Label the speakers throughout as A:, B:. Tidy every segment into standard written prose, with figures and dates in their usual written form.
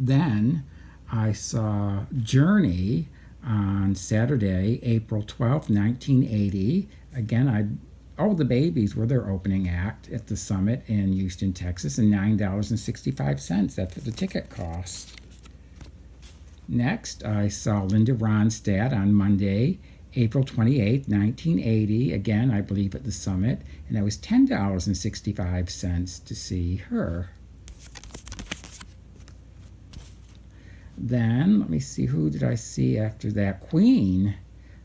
A: Then I saw Journey on Saturday, April 12th, 1980. Again, the Babies were their opening act at the Summit in Houston, Texas, and $9.65. That's what the ticket cost. Next, I saw Linda Ronstadt on Monday, April 28th, 1980. Again, I believe at the Summit, and that was $10.65 to see her. Then, let me see, who did I see after that? Queen.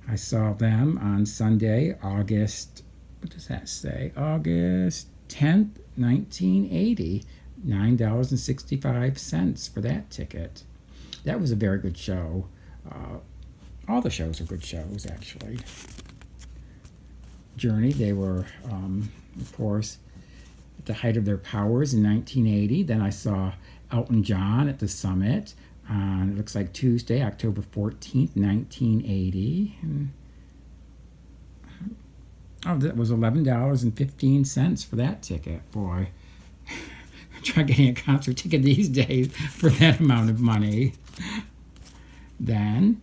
A: I saw them on Sunday, August 10th, 1980. $9.65 for that ticket. That was a very good show. All the shows are good shows, actually. Journey, they were, of course, at the height of their powers in 1980. Then I saw Elton John at the Summit on, it looks like Tuesday, October 14th, 1980. That was $11.15 for that ticket. Boy, try getting a concert ticket these days for that amount of money. Then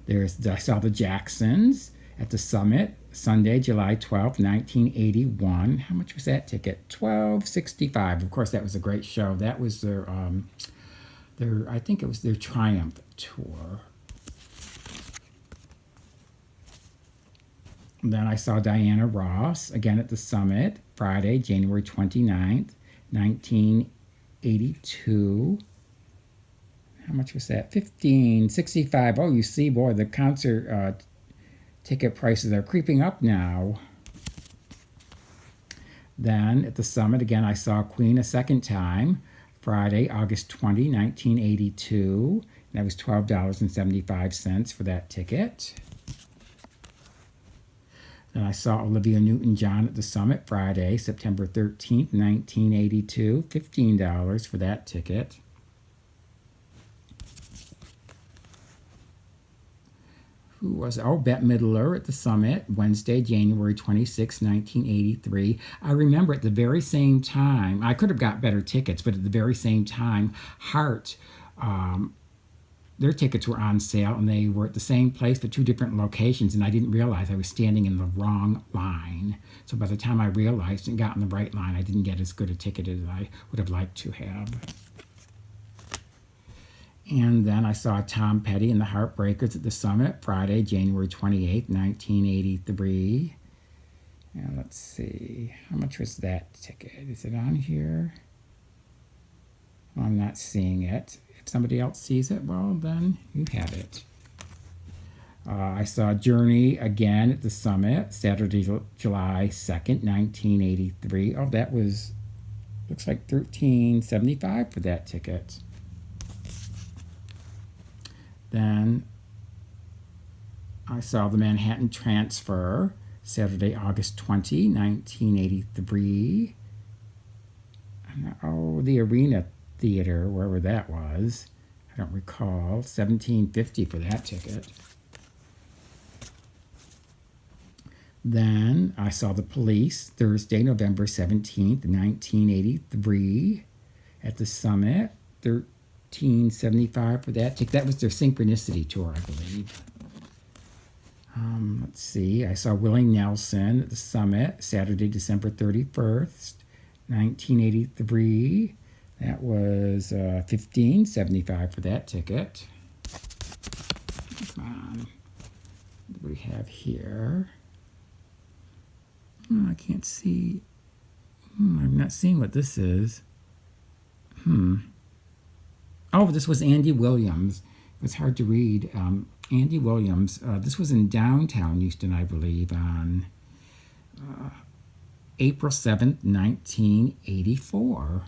A: I saw the Jacksons at the Summit Sunday, July 12th, 1981. How much was that ticket? $12.65. Of course, that was a great show. That was their I think it was their Triumph tour. Then I saw Diana Ross again at the Summit Friday, January 29th, 1982. How much was that? $15.65. Oh, you see, boy, the concert ticket prices are creeping up now. Then at the Summit, again, I saw Queen a second time, Friday, August 20, 1982. And that was $12.75 for that ticket. Then I saw Olivia Newton-John at the Summit Friday, September 13th, 1982. $15 for that ticket. Who was it? Oh, Bette Midler at the Summit, Wednesday, January 26, 1983. I remember at the very same time, I could have got better tickets, but at the very same time, Heart, their tickets were on sale, and they were at the same place but two different locations, and I didn't realize I was standing in the wrong line. So by the time I realized and got in the right line, I didn't get as good a ticket as I would have liked to have. And then I saw Tom Petty and the Heartbreakers at the Summit Friday, January 28th, 1983. And let's see, how much was that ticket? Is it on here? Well, I'm not seeing it. If somebody else sees it, well, then you have it. I saw Journey again at the Summit, Saturday, July 2nd, 1983. Oh, that was, looks like $13.75 for that ticket. Then I saw the Manhattan Transfer, Saturday, August 20, 1983. Oh, the Arena Theater, wherever that was. I don't recall. $17.50 for that ticket. Then I saw the Police, Thursday, November 17th, 1983, at the Summit. $13.75 for that ticket. That was their Synchronicity tour, I believe. Let's see. I saw Willie Nelson at the Summit, Saturday, December 31st, 1983. That was $15.75 for that ticket. Come on. What do we have here? Oh, I can't see. I'm not seeing what this is. Oh, this was Andy Williams. It was hard to read. Andy Williams. This was in downtown Houston, I believe, on April 7th, 1984.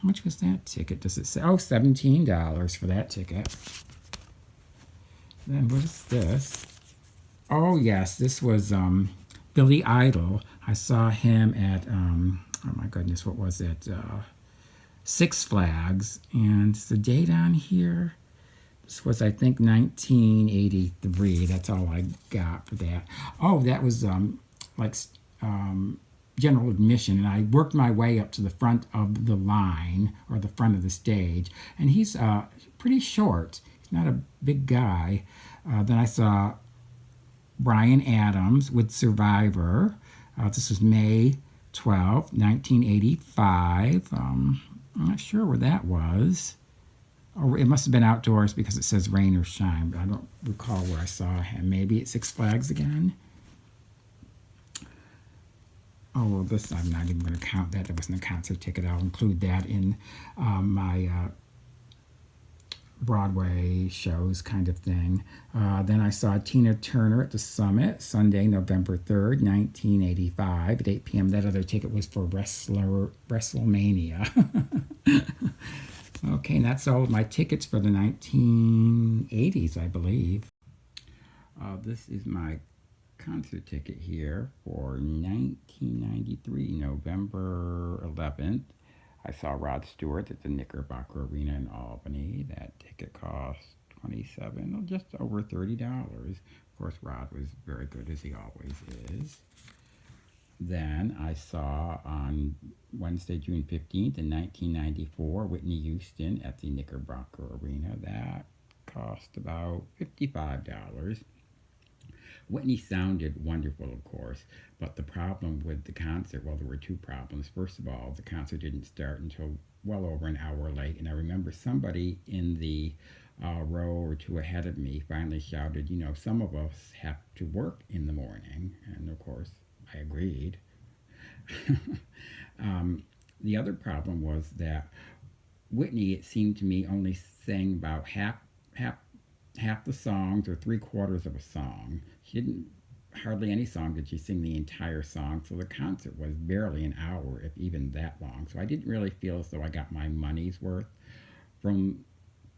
A: How much was that ticket? Does it say? Oh, $17 for that ticket. Then what is this? Oh, yes, this was Billy Idol. I saw him at, oh my goodness, what was it? Six Flags. And the date on here, this was, I think, 1983. That's all I got for that. Oh, that was general admission, and I worked my way up to the front of the line or the front of the stage. And he's pretty short. He's not a big guy. Then I saw Bryan Adams with Survivor. This was May 12th, 1985. I'm not sure where that was. Or it must have been outdoors because it says rain or shine, but I don't recall where I saw him. Maybe at Six Flags again. Oh, well, this, I'm not even going to count that. It wasn't a concert ticket. I'll include that in my Broadway shows kind of thing. Then I saw Tina Turner at the Summit, Sunday, November 3rd, 1985 at 8 p.m. That other ticket was for WrestleMania. Okay, and that's all of my tickets for the 1980s, I believe. This is my concert ticket here for 1993, November 11th. I saw Rod Stewart at the Knickerbocker Arena in Albany. That ticket cost $27, just over $30. Of course, Rod was very good, as he always is. Then I saw on Wednesday, June 15th in 1994, Whitney Houston at the Knickerbocker Arena. That cost about $55. Whitney sounded wonderful, of course, but the problem with the concert, well, there were two problems. First of all, the concert didn't start until well over an hour late, and I remember somebody in the row or two ahead of me finally shouted, you know, some of us have to work in the morning, and of course, I agreed. The other problem was that Whitney, it seemed to me, only sang about half the songs or three-quarters of a song. She didn't, hardly any song did she sing the entire song, so the concert was barely an hour, if even that long. So I didn't really feel as though I got my money's worth from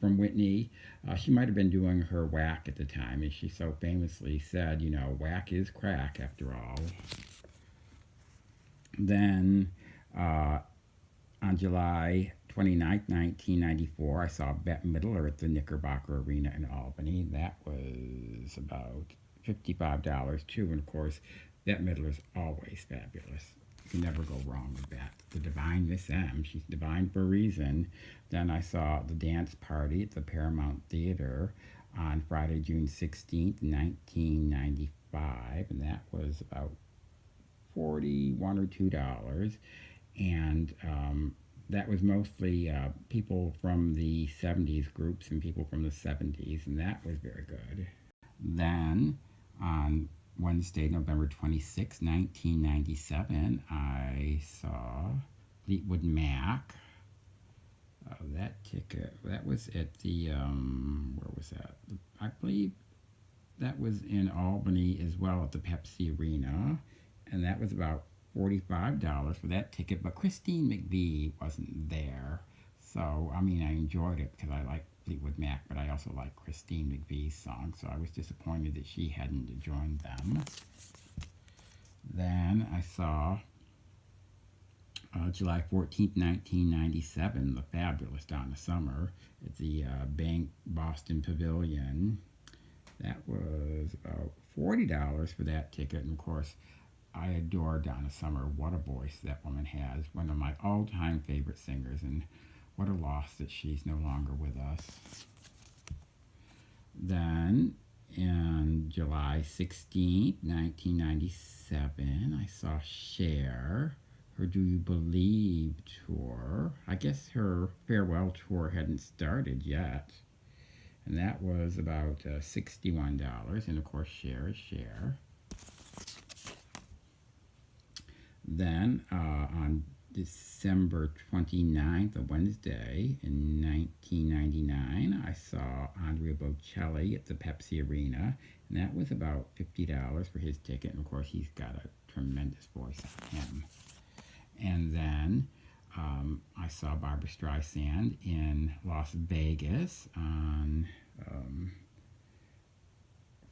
A: Whitney. She might have been doing her whack at the time, as she so famously said, you know, whack is crack after all. Then on July 29th, 1994, I saw Bette Midler at the Knickerbocker Arena in Albany. That was about $55 too, and of course, Bette Midler's always fabulous. You can never go wrong with that. The divine Miss M, she's divine for a reason. Then I saw the dance party at the Paramount Theater on Friday, June 16th, 1995, and that was about $41 or $2, and that was mostly people from the 70s groups and people from the 70s, and that was very good. Then on Wednesday, November 26, 1997, I saw Fleetwood Mac. That ticket, that was at the, where was that? I believe that was in Albany as well at the Pepsi Arena, and that was about $45 for that ticket, but Christine McVie wasn't there. So, I mean, I enjoyed it because I like Fleetwood Mac, but I also like Christine McVie's songs, so I was disappointed that she hadn't joined them. Then I saw July 14th, 1997, the fabulous Donna Summer at the Bank Boston Pavilion. That was about $40 for that ticket, and of course, I adore Donna Summer. What a voice that woman has. One of my all-time favorite singers, and what a loss that she's no longer with us. Then, on July 16th, 1997, I saw Cher, her Do You Believe tour. I guess her farewell tour hadn't started yet. And that was about $61, and of course, Cher is Cher. Then on December 29th, a Wednesday, in 1999, I saw Andrea Bocelli at the Pepsi Arena, and that was about $50 for his ticket, and of course he's got a tremendous voice on him. And then I saw Barbra Streisand in Las Vegas on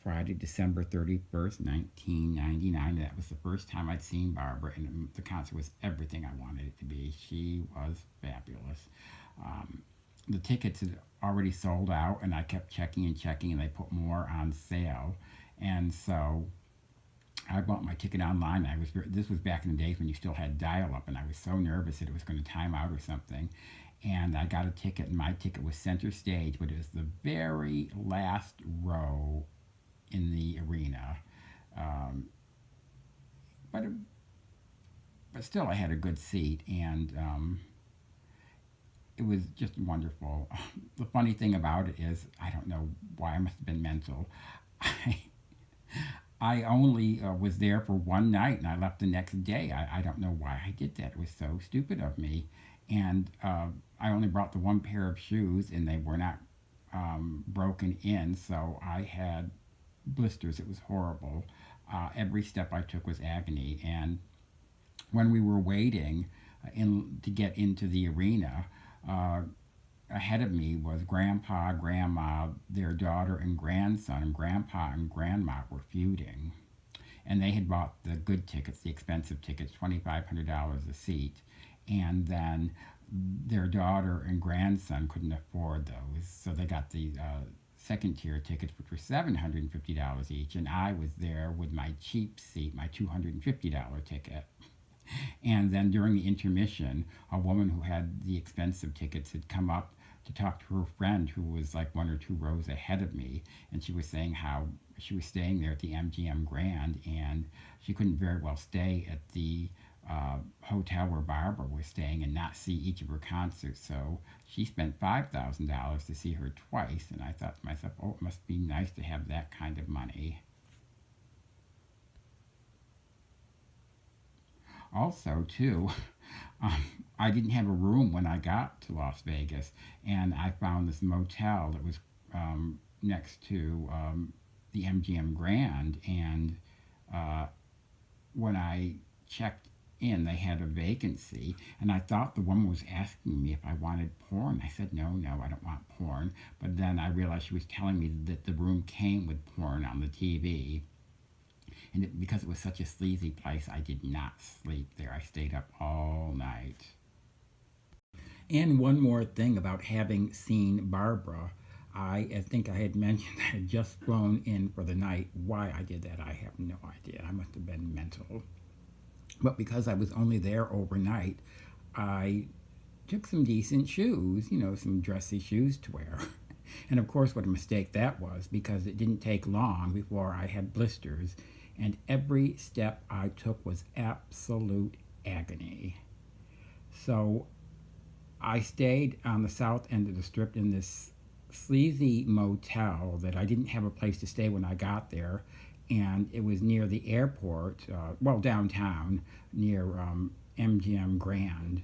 A: Friday, December 31st, 1999. That was the first time I'd seen Barbara, and the concert was everything I wanted it to be. She was fabulous. The tickets had already sold out, and I kept checking, and they put more on sale. And so I bought my ticket online. This was back in the days when you still had dial-up, and I was so nervous that it was going to time out or something. And I got a ticket, and my ticket was center stage, but it was the very last row in the arena. Um, but but still, I had a good seat, and it was just wonderful. The funny thing about it is, I don't know why, I must have been mental. I I only was there for one night and I left the next day. I don't know why I did that. It was so stupid of me. And I only brought the one pair of shoes and they were not broken in. So I had blisters. It was horrible. Every step I took was agony. And when we were waiting to get into the arena, uh, ahead of me was grandpa, grandma, their daughter, and grandson. And grandpa and grandma were feuding. And they had bought the good tickets, the expensive tickets, $2,500 a seat. And then their daughter and grandson couldn't afford those. So they got the second tier tickets, which were $750 each. And I was there with my cheap seat, my $250 ticket. And then during the intermission, a woman who had the expensive tickets had come up to talk to her friend who was like one or two rows ahead of me. And she was saying how she was staying there at the MGM Grand and she couldn't very well stay at the hotel where Barbara was staying and not see each of her concerts. So she spent $5,000 to see her twice. And I thought to myself, oh, it must be nice to have that kind of money. Also, too, I didn't have a room when I got to Las Vegas, and I found this motel that was next to the MGM Grand. And uh, when I checked in, they had a vacancy, and I thought the woman was asking me if I wanted porn. I said, no, I don't want porn. But then I realized she was telling me that the room came with porn on the TV. And because it was such a sleazy place, I did not sleep there. I stayed up all night. And one more thing about having seen Barbara. I think I had mentioned I had just flown in for the night. Why I did that, I have no idea. I must have been mental. But because I was only there overnight, I took some decent shoes, some dressy shoes to wear. And of course, what a mistake that was, because it didn't take long before I had blisters. And every step I took was absolute agony. So I stayed on the south end of the strip in this sleazy motel that I didn't have a place to stay when I got there. And it was near the airport, downtown, near MGM Grand.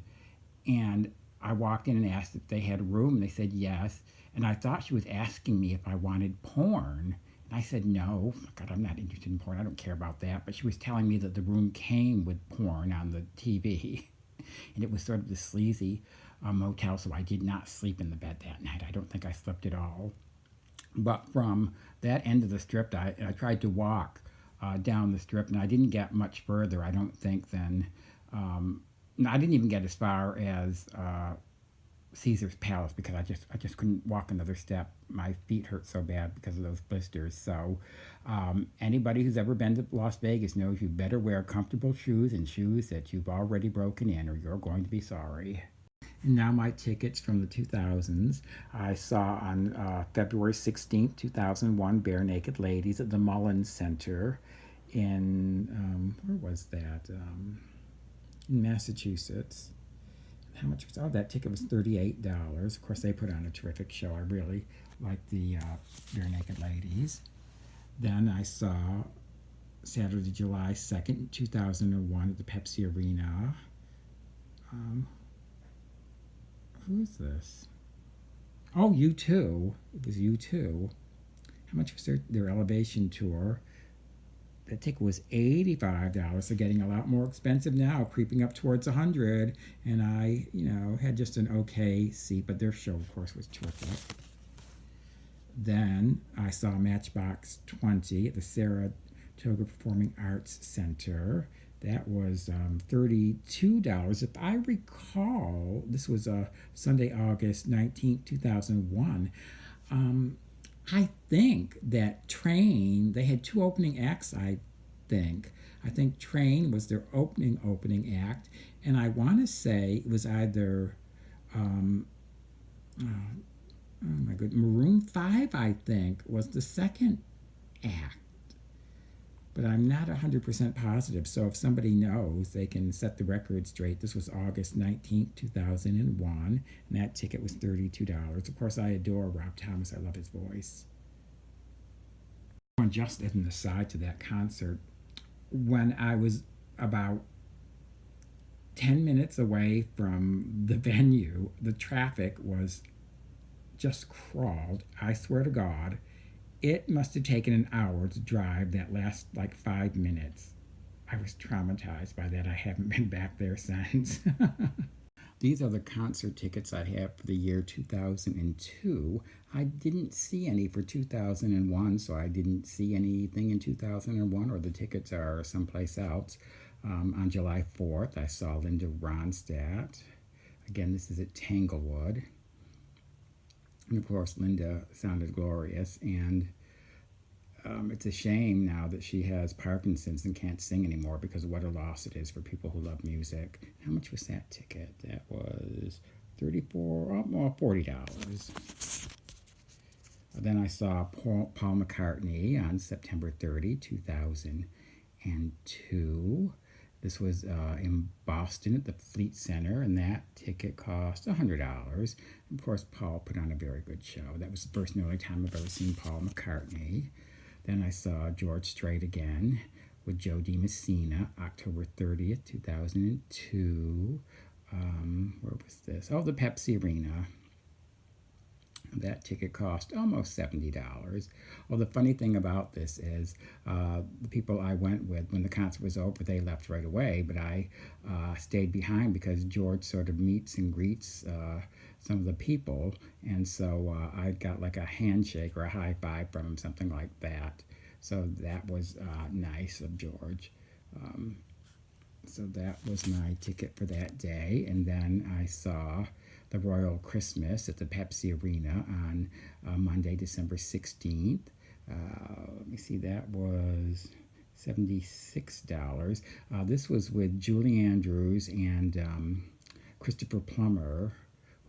A: And I walked in and asked if they had a room, and they said yes. And I thought she was asking me if I wanted porn. And I said, no, God, I'm not interested in porn. I don't care about that. But she was telling me that the room came with porn on the TV. And it was sort of this sleazy motel, so I did not sleep in the bed that night. I don't think I slept at all. But from that end of the strip, I tried to walk down the strip, and I didn't get much further, I don't think, than... I didn't even get as far as Caesar's Palace because I just couldn't walk another step. My feet hurt so bad because of those blisters. So anybody who's ever been to Las Vegas knows you better wear comfortable shoes and shoes that you've already broken in or you're going to be sorry. And now my tickets from the 2000s. I saw on February 16th, 2001, Bare Naked Ladies at the Mullins Center in, where was that? In Massachusetts. How much was that ticket was $38. Of course, they put on a terrific show. I really liked the Bare Naked Ladies. Then I saw Saturday, July 2nd, 2001 at the Pepsi Arena. Who is this? Oh, U2. It was U2. How much was their Elevation tour? The ticket was $85. They're getting a lot more expensive now, creeping up towards $100. And I, had just an okay seat, but their show, of course, was terrific. Then I saw Matchbox 20 at the Saratoga Performing Arts Center. That was $32. If I recall, this was Sunday, August 19th, 2001. I think that Train, they had two opening acts, I think. I think Train was their opening act, and I want to say it was either, um, oh, oh my good, Maroon 5, I think, was the second act. But I'm not 100% positive, so if somebody knows, they can set the record straight. This was August 19th, 2001, and that ticket was $32. Of course, I adore Rob Thomas. I love his voice. Just as an aside to that concert, when I was about 10 minutes away from the venue, the traffic was just crawled. I swear to God, it must have taken an hour to drive that last like 5 minutes. I was traumatized by that. I haven't been back there since. These are the concert tickets I have for the year 2002. I didn't see any for 2001, so I didn't see anything in 2001, or the tickets are someplace else. On July 4th, I saw Linda Ronstadt. Again, this is at Tanglewood. And of course, Linda sounded glorious, and it's a shame now that she has Parkinson's and can't sing anymore, because what a loss it is for people who love music. How much was that ticket? That was $40. Then I saw Paul McCartney on September 30, 2002. This was in Boston at the Fleet Center, and that ticket cost $100. Of course, Paul put on a very good show. That was the first and only time I've ever seen Paul McCartney. Then I saw George Strait again with Joe DiMessina, October 30th, 2002. Where was this? Oh, the Pepsi Arena. That ticket cost almost $70. Well, the funny thing about this is the people I went with, when the concert was over, they left right away, but I stayed behind because George sort of meets and greets some of the people, and so I got like a handshake or a high five from him, something like that. So that was nice of George. So that was my ticket for that day, and then I saw the Royal Christmas at the Pepsi Arena on Monday, December 16th. Let me see, that was $76. This was with Julie Andrews and Christopher Plummer,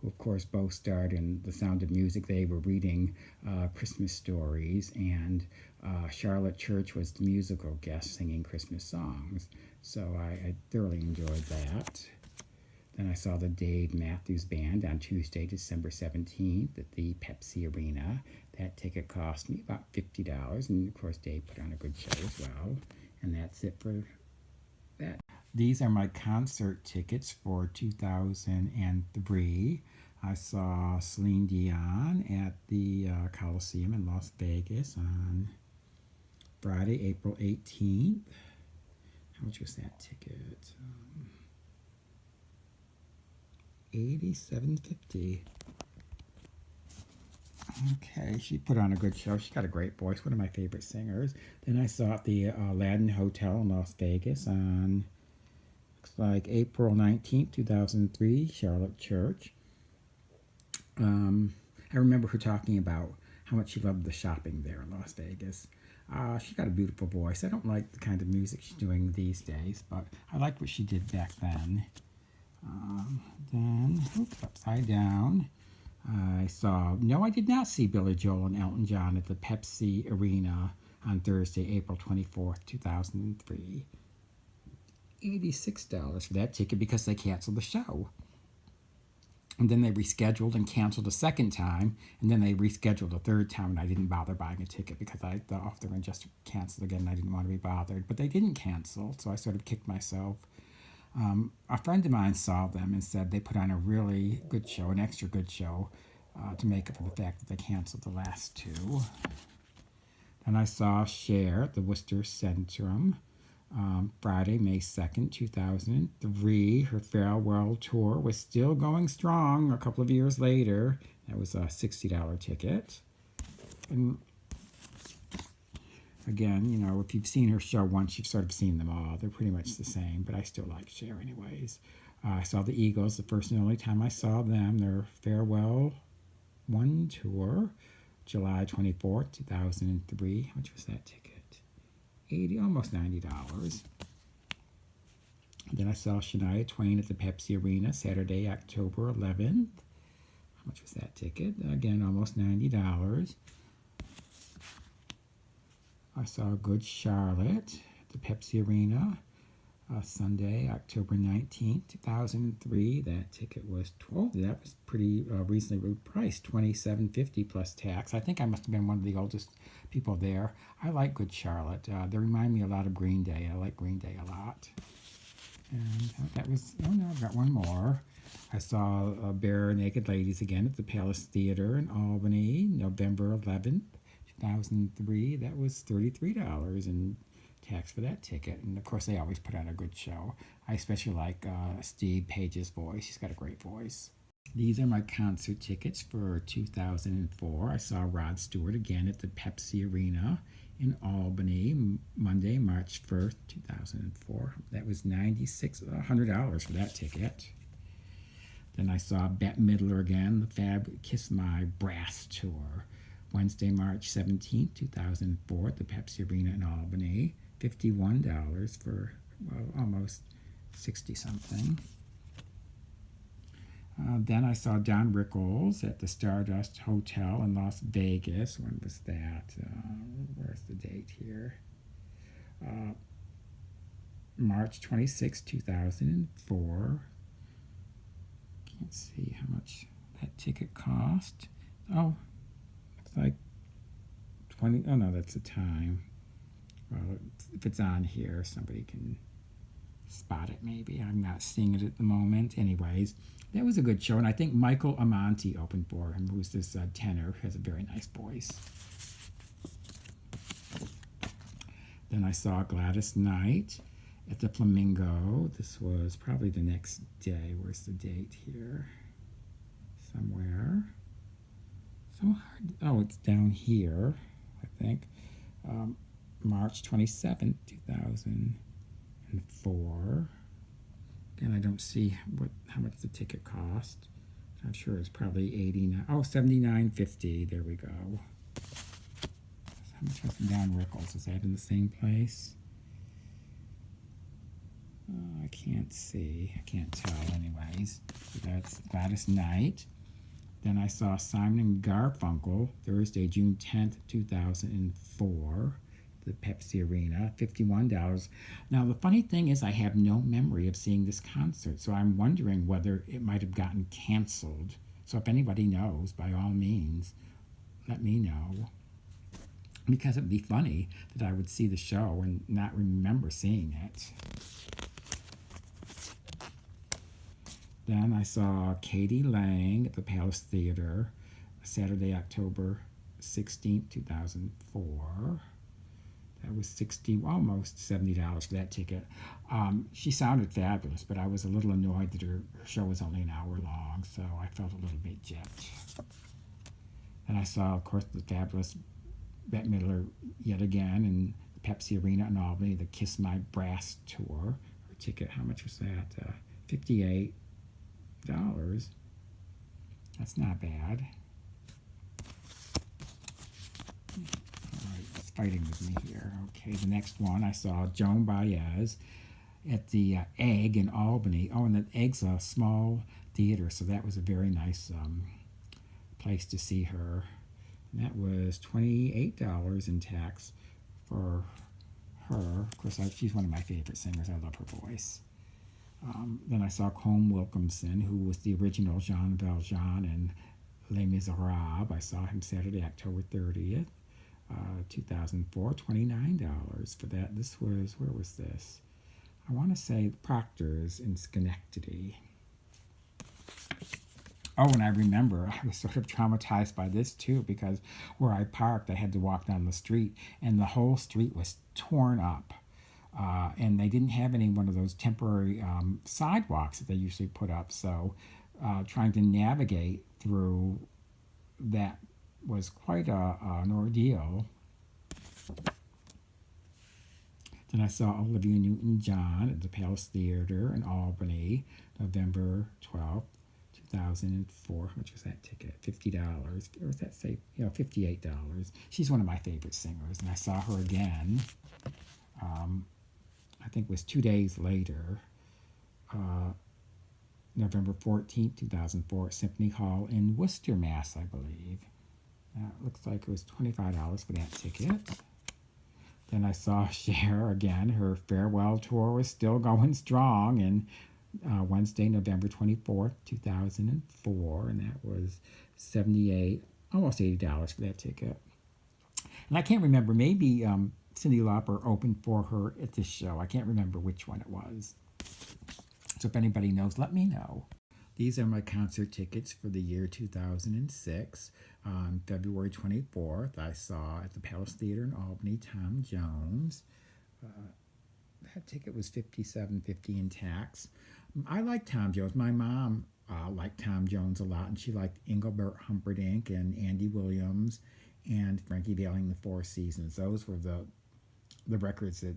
A: who of course both starred in The Sound of Music. They were reading Christmas stories, and Charlotte Church was the musical guest singing Christmas songs. So I thoroughly enjoyed that. Then I saw the Dave Matthews Band on Tuesday, December 17th at the Pepsi Arena. That ticket cost me about $50, and of course Dave put on a good show as well. And that's it for that. These are my concert tickets for 2003. I saw Celine Dion at the Coliseum in Las Vegas on Friday, April 18th. How much was that ticket? $87.50. Okay, she put on a good show. She got a great voice, one of my favorite singers. Then I saw at the Aladdin Hotel in Las Vegas on, looks like April 19th, 2003, Charlotte Church. I remember her talking about how much she loved the shopping there in Las Vegas. She got a beautiful voice. I don't like the kind of music she's doing these days, but I liked what she did back then. Then, upside down, I did not see Billy Joel and Elton John at the Pepsi Arena on Thursday, April 24th, 2003. $86 for that ticket because they canceled the show. And then they rescheduled and canceled a second time, and then they rescheduled a third time, and I didn't bother buying a ticket because I thought they were going to just cancel again, and I didn't want to be bothered. But they didn't cancel, so I sort of kicked myself. A friend of mine saw them and said they put on a really good show, an extra good show, to make up for the fact that they canceled the last two. Then I saw Cher at the Worcester Centrum Friday, May 2nd, 2003. Her farewell tour was still going strong a couple of years later. That was a $60 ticket. And again, you know, if you've seen her show once, you've sort of seen them all. They're pretty much the same, but I still like Cher anyways. I saw the Eagles the first and only time I saw them, their Farewell One tour, July 24th, 2003. How much was that ticket? almost $90. Then I saw Shania Twain at the Pepsi Arena Saturday, October 11th. How much was that ticket? Again, almost $90. I saw Good Charlotte at the Pepsi Arena Sunday, October 19th, 2003. That ticket was that was pretty reasonably priced, $27.50 plus tax. I think I must have been one of the oldest people there. I like Good Charlotte. They remind me a lot of Green Day. I like Green Day a lot. And that was, oh no, I've got one more. I saw Bare Naked Ladies again at the Palace Theater in Albany, November 11th, 2003. That was $33 in tax for that ticket. And of course, they always put on a good show. I especially like Steve Page's voice. He's got a great voice. These are my concert tickets for 2004. I saw Rod Stewart again at the Pepsi Arena in Albany, Monday, March 1st, 2004. That was $100 for that ticket. Then I saw Bette Midler again, the Fab Kiss My Brass Tour, Wednesday, March 17th, 2004 at the Pepsi Arena in Albany. $51 for, well, almost 60-something. Then I saw Don Rickles at the Stardust Hotel in Las Vegas. When was that? Where's the date here? March 26, 2004. Can't see how much that ticket cost. Oh, looks like 20. Oh, no, that's the time. Well, if it's on here, somebody can spot it maybe. I'm not seeing it at the moment. Anyways, that was a good show, and I think Michael Amonte opened for him, who's this tenor who has a very nice voice. Then I saw Gladys Knight at the Flamingo. This was probably the next day. Where's the date here? Somewhere. So hard. Oh, it's down here, I think. March 27th, 2004. Again, I don't see how much the ticket cost. I'm sure it's probably $89. Oh, $79.50. There we go. How much was Don Rickles? Is that in the same place? I can't see. I can't tell. Anyways, so that's Gladys Knight. Then I saw Simon and Garfunkel Thursday, June 10th, 2004. The Pepsi Arena, $51. Now, the funny thing is I have no memory of seeing this concert, so I'm wondering whether it might have gotten canceled. So if anybody knows, by all means, let me know. Because it would be funny that I would see the show and not remember seeing it. Then I saw Katie Lang at the Palace Theater, Saturday, October 16th, 2004. That was almost $70 for that ticket. She sounded fabulous, but I was a little annoyed that her show was only an hour long, so I felt a little bit gypped. And I saw, of course, the fabulous Bette Midler yet again in the Pepsi Arena in Albany, the Kiss My Brass Tour. Her ticket, how much was that? $58. That's not bad. Fighting with me here. Okay, the next one, I saw Joan Baez at the Egg in Albany. Oh, and the Egg's a small theater, so that was a very nice place to see her. And that was $28 in tax for her. Of course, she's one of my favorite singers. I love her voice. Then I saw Colm Wilkinson, who was the original Jean Valjean in Les Miserables. I saw him Saturday, October 30th. 2004, $29 for that. This was, where was this? I want to say Proctor's in Schenectady. Oh, and I remember I was sort of traumatized by this too, because where I parked, I had to walk down the street, and the whole street was torn up. And they didn't have any one of those temporary sidewalks that they usually put up. So trying to navigate through that was quite an ordeal. Then I saw Olivia Newton-John at the Palace Theater in Albany, November 12th, 2004. How much was that ticket? $50. Or was that say, $58? She's one of my favorite singers, and I saw her again I think it was 2 days later, November 14th, 2004, at Symphony Hall in Worcester, Mass, I believe. Looks like it was $25 for that ticket. Then I saw Cher again. Her farewell tour was still going strong, and Wednesday, November 24th, 2004, and that was $78, almost $80 for that ticket. And I can't remember, maybe Cyndi Lauper opened for her at this show. I can't remember which one it was. So if anybody knows, let me know. These are my concert tickets for the year 2006. On February 24th, I saw at the Palace Theater in Albany, Tom Jones. That ticket was $57.50 in tax. I like Tom Jones. My mom liked Tom Jones a lot, and she liked Engelbert Humperdinck and Andy Williams and Frankie Valli and the Four Seasons. Those were the records that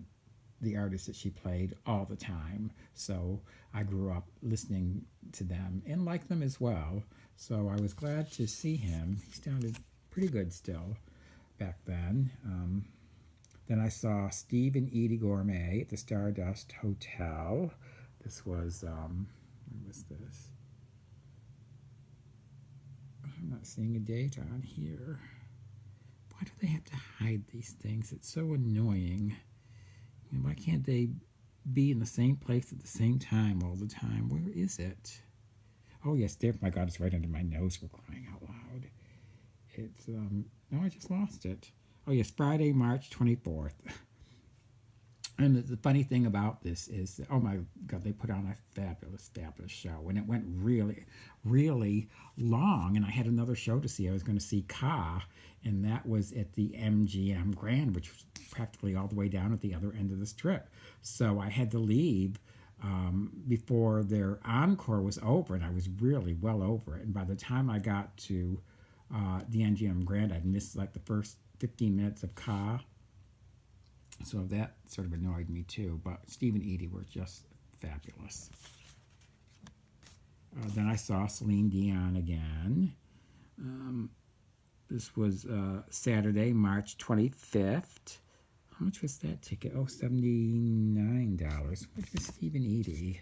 A: the artists that she played all the time. So I grew up listening to them and liked them as well. So I was glad to see him. He sounded pretty good still back then. Then I saw Steve and Edie Gourmet at the Stardust Hotel. This was, when was this? I'm not seeing a date on here. Why do they have to hide these things? It's so annoying. You know, why can't they be in the same place at the same time all the time? Where is it? Oh, yes, there. My God, it's right under my nose for crying out loud. It's, no, I just lost it. Oh, yes, Friday, March 24th. And the funny thing about this is, oh my God, they put on a fabulous, fabulous show. And it went really, really long. And I had another show to see. I was going to see Ka, and that was at the MGM Grand, which was practically all the way down at the other end of the strip. So I had to leave before their encore was over, and I was really well over it. And by the time I got to the MGM Grand, I'd missed like the first 15 minutes of Ka. So that sort of annoyed me too, but Steve and Edie were just fabulous. Then I saw Celine Dion again. This was Saturday, March 25th. How much was that ticket? Oh, $79. What was Steve and Edie?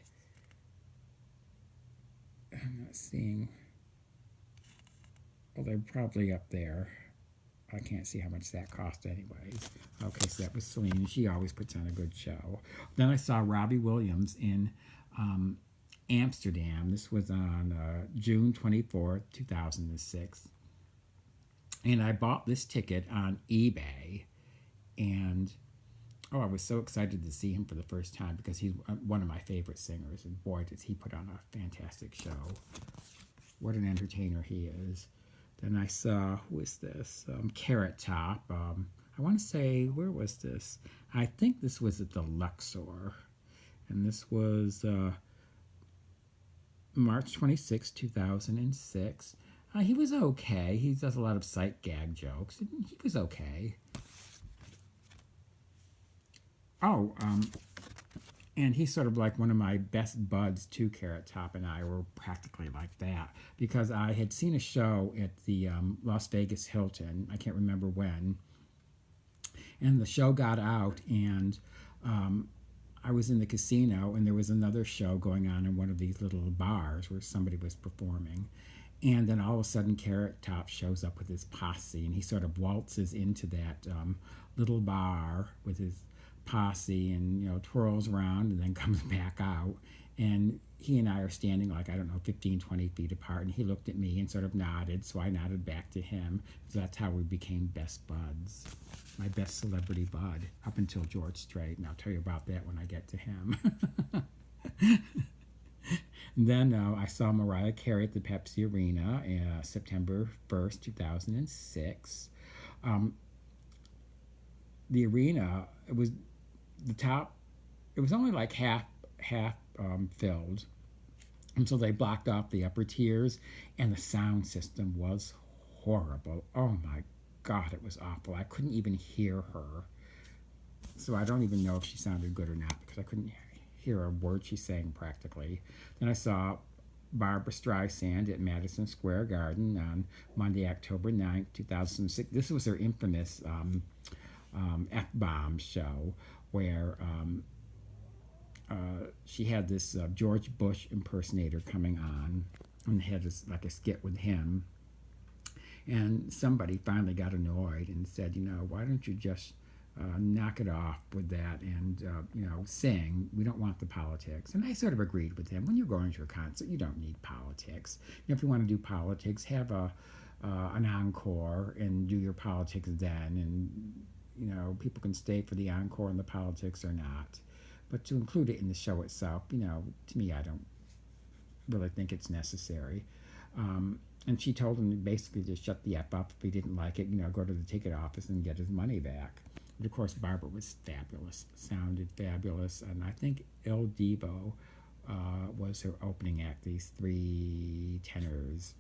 A: I'm not seeing. Well, they're probably up there. I can't see how much that cost anyways. Okay, so that was Celine. She always puts on a good show. Then I saw Robbie Williams in Amsterdam. This was on June 24th, 2006. And I bought this ticket on eBay. And, oh, I was so excited to see him for the first time because he's one of my favorite singers. And boy, does he put on a fantastic show. What an entertainer he is. Then I saw, who is this? Carrot Top. I want to say, where was this? I think this was at the Luxor. And this was March 26, 2006. He was okay. He does a lot of sight gag jokes. He was okay. Oh, and he's sort of like one of my best buds too. Carrot Top and I were practically like that because I had seen a show at the Las Vegas Hilton. I can't remember when. And the show got out, and I was in the casino, and there was another show going on in one of these little bars where somebody was performing. And then all of a sudden, Carrot Top shows up with his posse, and he sort of waltzes into that little bar with his posse and, you know, twirls around and then comes back out. And he and I are standing like, I don't know, 15, 20 feet apart. And he looked at me and sort of nodded, so I nodded back to him. So that's how we became best buds. My best celebrity bud, up until George Strait. And I'll tell you about that when I get to him. And then I saw Mariah Carey at the Pepsi Arena September 1st, 2006. The arena, it was the top, it was only like half filled. And so they blocked off the upper tiers, and the sound system was horrible. Oh my God, it was awful. I couldn't even hear her. So I don't even know if she sounded good or not because I couldn't hear a word she sang practically. Then I saw Barbra Streisand at Madison Square Garden on Monday, October 9th, 2006. This was her infamous F-bomb show where she had this George Bush impersonator coming on, and had this, like a skit with him. And somebody finally got annoyed and said, why don't you just knock it off with that and, sing. We don't want the politics. And I sort of agreed with him. When you're going to a concert, you don't need politics. If you want to do politics, have an encore and do your politics then. And, people can stay for the encore and the politics or not. But to include it in the show itself, to me, I don't really think it's necessary. And she told him basically to shut the F up if he didn't like it, go to the ticket office and get his money back. But of course, Barbara was fabulous, sounded fabulous, and I think Il Divo was her opening act, these three tenors.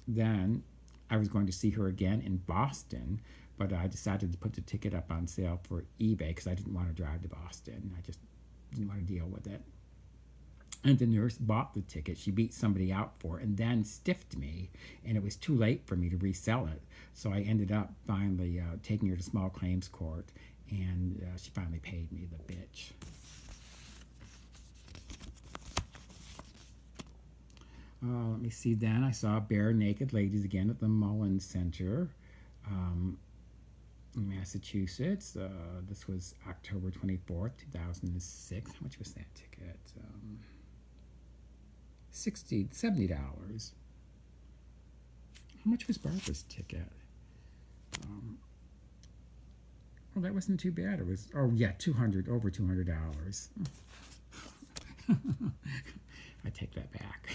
A: Then I was going to see her again in Boston, but I decided to put the ticket up on sale for eBay because I didn't want to drive to Boston. I just didn't want to deal with it. And the nurse bought the ticket. She beat somebody out for it and then stiffed me, and it was too late for me to resell it. So I ended up finally taking her to small claims court, and she finally paid me, the bitch. Let me see then. I saw Bare Naked Ladies again at the Mullen Center in Massachusetts. This was October 24th, 2006. How much was that ticket? $70. How much was Barbara's ticket? Well, that wasn't too bad. It was, over $200. I take that back.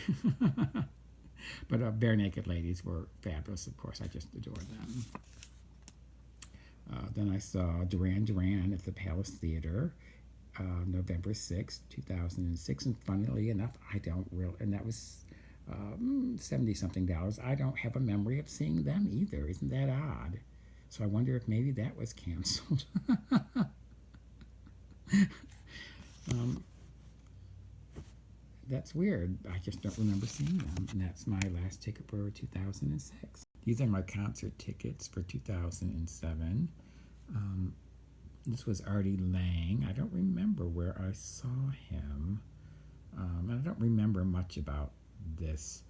A: But Bare Naked Ladies were fabulous, of course. I just adore them. Then I saw Duran Duran at the Palace Theater, November 6th, 2006. And funnily enough, and that was $70-something. I don't have a memory of seeing them either. Isn't that odd? So I wonder if maybe that was canceled. That's weird. I just don't remember seeing them. And that's my last ticket for 2006. These are my concert tickets for 2007. This was Artie Lang. I don't remember where I saw him. And I don't remember much about this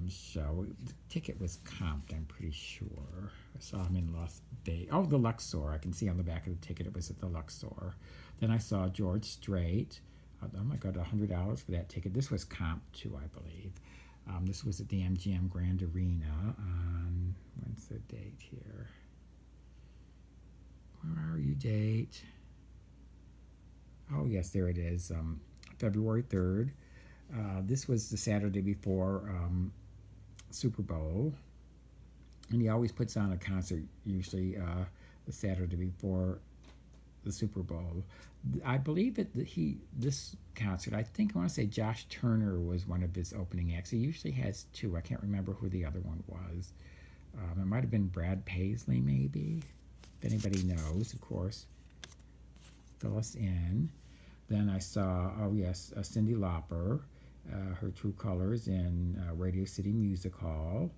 A: show. The ticket was comped, I'm pretty sure. I saw him in Las Vegas. Oh, the Luxor. I can see on the back of the ticket it was at the Luxor. Then I saw George Strait. Oh my God, $100 for that ticket. This was comped too, I believe. This was at the MGM Grand Arena on, when's the date here? Where are you, date? Oh, yes, there it is. February 3rd. This was the Saturday before Super Bowl. And he always puts on a concert, usually the Saturday before the Super Bowl. I believe that this concert, I want to say Josh Turner was one of his opening acts. He usually has two. I can't remember who the other one was. It might have been Brad Paisley, maybe. If anybody knows, of course, fill us in. Then I saw, Cyndi Lauper, her True Colors in Radio City Music Hall,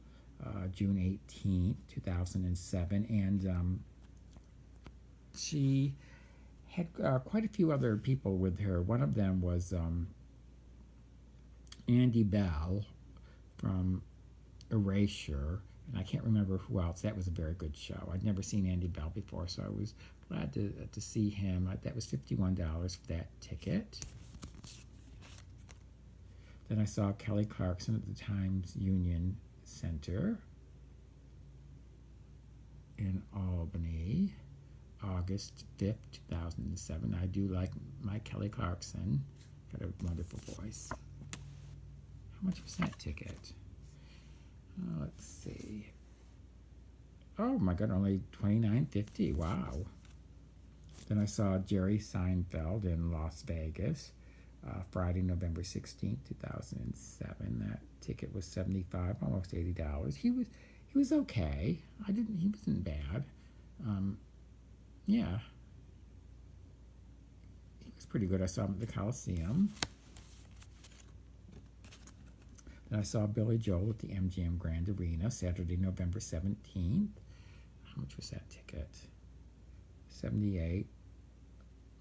A: June 18th, 2007. And she had quite a few other people with her. One of them was Andy Bell from Erasure, and I can't remember who else. That was a very good show. I'd never seen Andy Bell before, so I was glad to see him. That was $51 for that ticket. Then I saw Kelly Clarkson at the Times Union Center in Albany, August 5th, 2007. I do like my Kelly Clarkson. Got a wonderful voice. How much was that ticket? Let's see. Oh my God, only $29.50. Wow. Then I saw Jerry Seinfeld in Las Vegas, Friday, November 16th, 2007. That ticket was $75, almost $80. He was okay. He wasn't bad. Yeah. He was pretty good. I saw him at the Coliseum. Then I saw Billy Joel at the MGM Grand Arena, Saturday, November 17th. How much was that ticket? $78,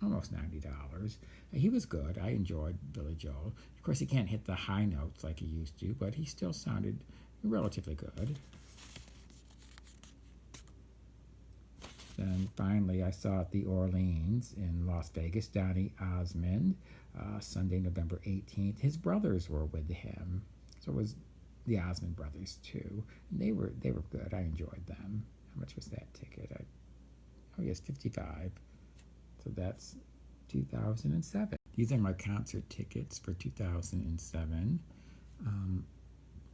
A: almost $90. He was good. I enjoyed Billy Joel. Of course, he can't hit the high notes like he used to, but he still sounded relatively good. Then finally, I saw at the Orleans in Las Vegas, Donny Osmond, Sunday, November 18th. His brothers were with him, so it was the Osmond brothers too. And they were good. I enjoyed them. How much was that ticket? Oh yes, $55. So that's 2007. These are my concert tickets for 2007.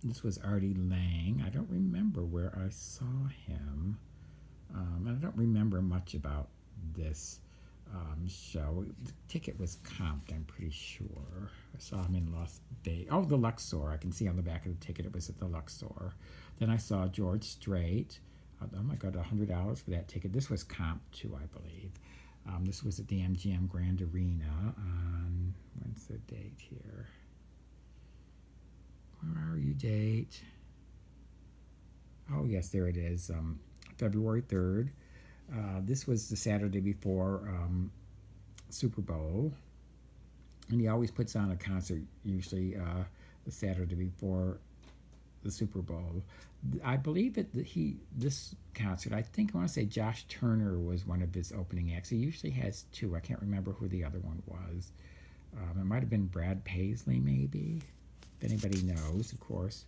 A: This was Artie Lang. I don't remember where I saw him. I don't remember much about this show. The ticket was comped, I'm pretty sure. I saw him in Las Vegas. Oh, the Luxor. I can see on the back of the ticket it was at the Luxor. Then I saw George Strait. Oh my God, $100 for that ticket. This was comped too, I believe. This was at the MGM Grand Arena on, when's the date here? Where are you, date? Oh, yes, there it is. February 3rd. This was the Saturday before Super Bowl. And he always puts on a concert, usually the Saturday before the Super Bowl. I believe that this concert, I want to say Josh Turner was one of his opening acts. He usually has two. I can't remember who the other one was. It might have been Brad Paisley, maybe. If anybody knows, of course,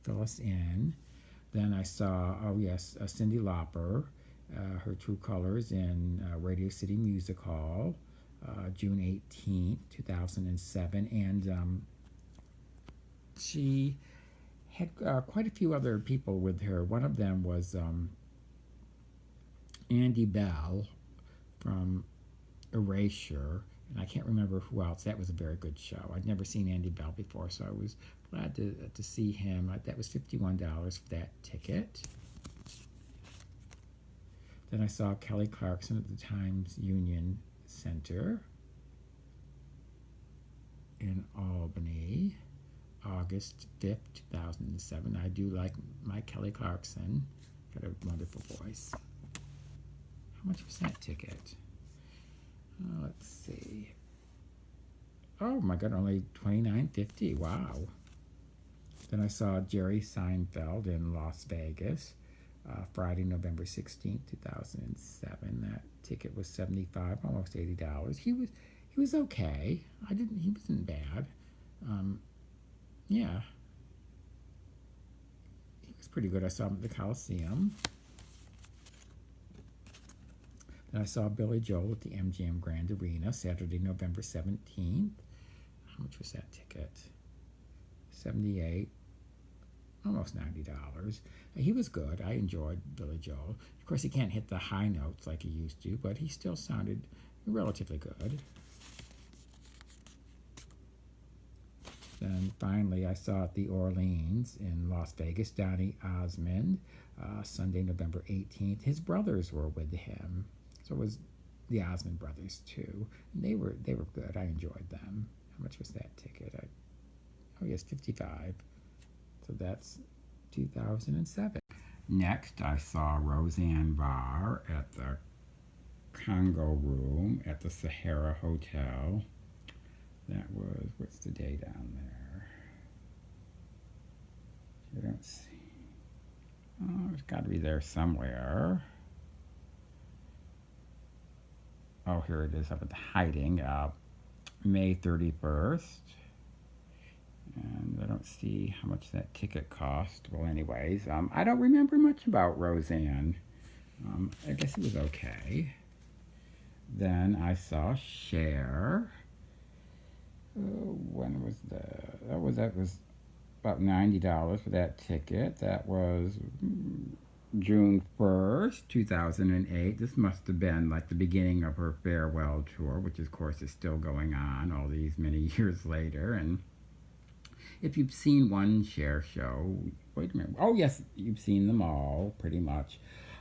A: fill us in. Then I saw, oh yes, Cyndi Lauper, her True Colors in Radio City Music Hall, June 18th, 2007. And she had quite a few other people with her. One of them was Andy Bell from Erasure, and I can't remember who else. That was a very good show. I'd never seen Andy Bell before, so I was glad to see him. That was $51 for that ticket. Then I saw Kelly Clarkson at the Times Union Center in Albany, August 5th, 2007. I do like my Kelly Clarkson. Got a wonderful voice. How much was that ticket? Let's see. Oh my God, only $29.50. Wow. Then I saw Jerry Seinfeld in Las Vegas, Friday, November 16th, 2007. That ticket was $75, almost $80. He was okay. He wasn't bad. Yeah. He was pretty good. I saw him at the Coliseum. Then I saw Billy Joel at the MGM Grand Arena, Saturday, November 17th. How much was that ticket? $78, almost $90. He was good. I enjoyed Billy Joel. Of course, he can't hit the high notes like he used to, but he still sounded relatively good. Then finally, I saw at the Orleans in Las Vegas, Donny Osmond, Sunday, November 18th. His brothers were with him. So it was the Osmond brothers too. And they were good. I enjoyed them. How much was that ticket? Oh yes, $55. So that's 2007. Next, I saw Roseanne Barr at the Congo Room at the Sahara Hotel. That was, what's the date on there? I don't see. Oh, it's got to be there somewhere. Oh, here it is up at the Hiding, May 31st. And I don't see how much that ticket cost. Well, anyways, I don't remember much about Roseanne. I guess it was okay. Then I saw Cher. When was that was about $90 for that ticket. That was June 1st, 2008. This must have been like the beginning of her farewell tour, which of course is still going on all these many years later. And if you've seen one Cher show, wait a minute. Oh yes, you've seen them all pretty much.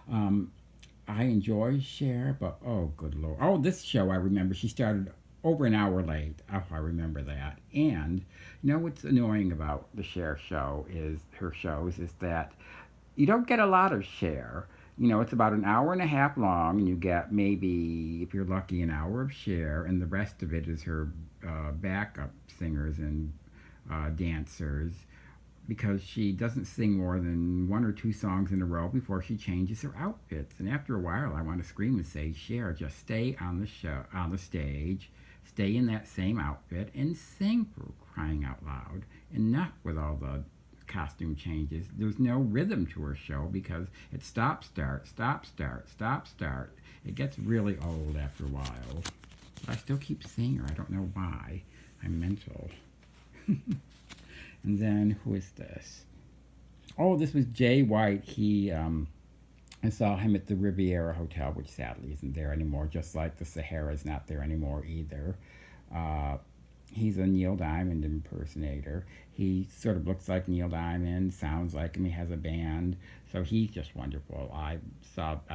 A: I enjoy Cher, but oh good Lord. Oh, this show I remember, she started over an hour late. Oh, I remember that. And you know what's annoying about the Cher show is her shows is that you don't get a lot of Cher. it's about an hour and a half long, and you get maybe, if you're lucky, an hour of Cher, and the rest of it is her backup singers and dancers, because she doesn't sing more than one or two songs in a row before she changes her outfits. And after a while, I want to scream and say, Cher, just stay on the show, on the stage, stay in that same outfit, and sing, for crying out loud. Enough with all the costume changes. There's no rhythm to her show because it's stop, start, stop, start, stop, start. It gets really old after a while. But I still keep seeing her. I don't know why. I'm mental. And then, who is this? Oh, this was Jay White. I saw him at the Riviera Hotel, which sadly isn't there anymore, just like the Sahara's not there anymore either. Uh, he's a Neil Diamond impersonator. He sort of looks like Neil Diamond, sounds like him, he has a band. So he's just wonderful. I've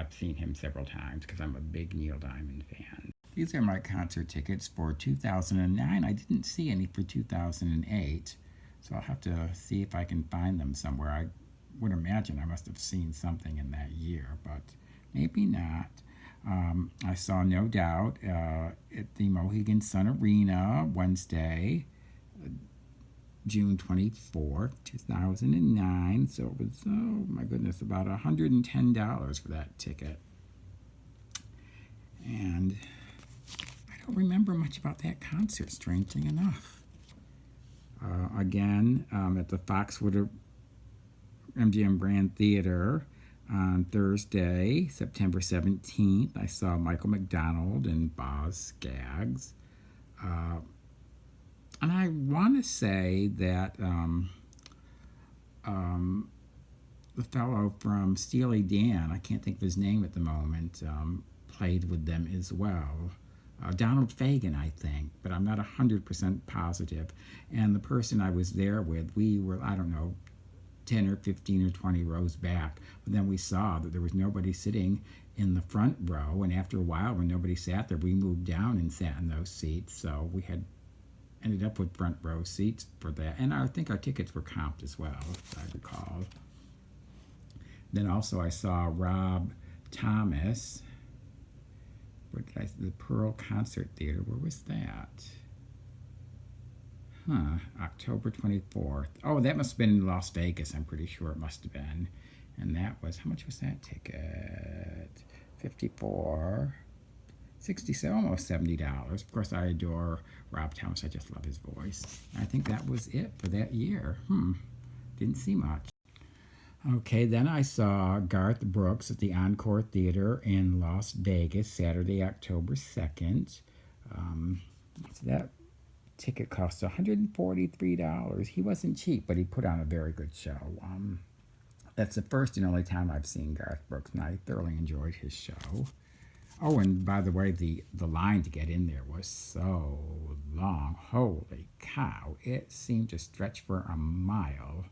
A: seen him several times because I'm a big Neil Diamond fan. These are my concert tickets for 2009. I didn't see any for 2008. So I'll have to see if I can find them somewhere. I would imagine I must have seen something in that year, but maybe not. I saw No Doubt at the Mohegan Sun Arena Wednesday, June 24th, 2009. So it was, oh my goodness, about $110 for that ticket. And I don't remember much about that concert, strangely enough. Again, at the Foxwood MGM Grand Theater on Thursday, September 17th, I saw Michael McDonald and Boz Scaggs. And I want to say that the fellow from Steely Dan, I can't think of his name at the moment, played with them as well. Donald Fagen, I think, but I'm not 100% positive. And the person I was there with, we were, I don't know, 10 or 15 or 20 rows back. But then we saw that there was nobody sitting in the front row. And after a while, when nobody sat there, we moved down and sat in those seats. So we had ended up with front row seats for that. And I think our tickets were comped as well, if I recall. Then also I saw Rob Thomas. The Pearl Concert Theater, where was that? October 24th. Oh, that must have been in Las Vegas, I'm pretty sure it must have been. And that was, how much was that ticket? $54, $67, almost $70. Of course, I adore Rob Thomas, I just love his voice. I think that was it for that year. Didn't see much. Okay, then I saw Garth Brooks at the Encore Theater in Las Vegas, Saturday, October 2nd. So that ticket cost $143. He wasn't cheap, but he put on a very good show. That's the first and only time I've seen Garth Brooks, and I thoroughly enjoyed his show. Oh, and by the way, the line to get in there was so long. Holy cow, it seemed to stretch for a mile.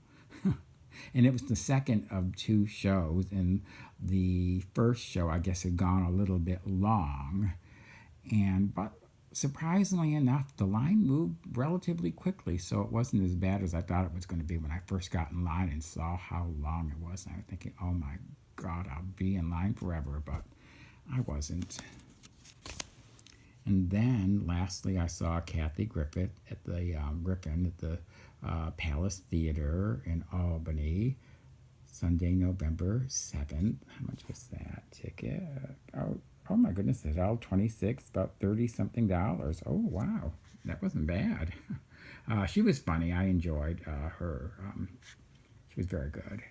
A: And it was the second of two shows, and the first show, I guess, had gone a little bit long. But surprisingly enough, the line moved relatively quickly, so it wasn't as bad as I thought it was going to be when I first got in line and saw how long it was. And I was thinking, oh my God, I'll be in line forever, but I wasn't. And then, lastly, I saw Kathy Griffin at the Palace Theater in Albany, Sunday, November 7th. How much was that ticket? Oh my goodness, it's all 26, about 30-something dollars. Oh, wow, that wasn't bad. She was funny. I enjoyed her. She was very good.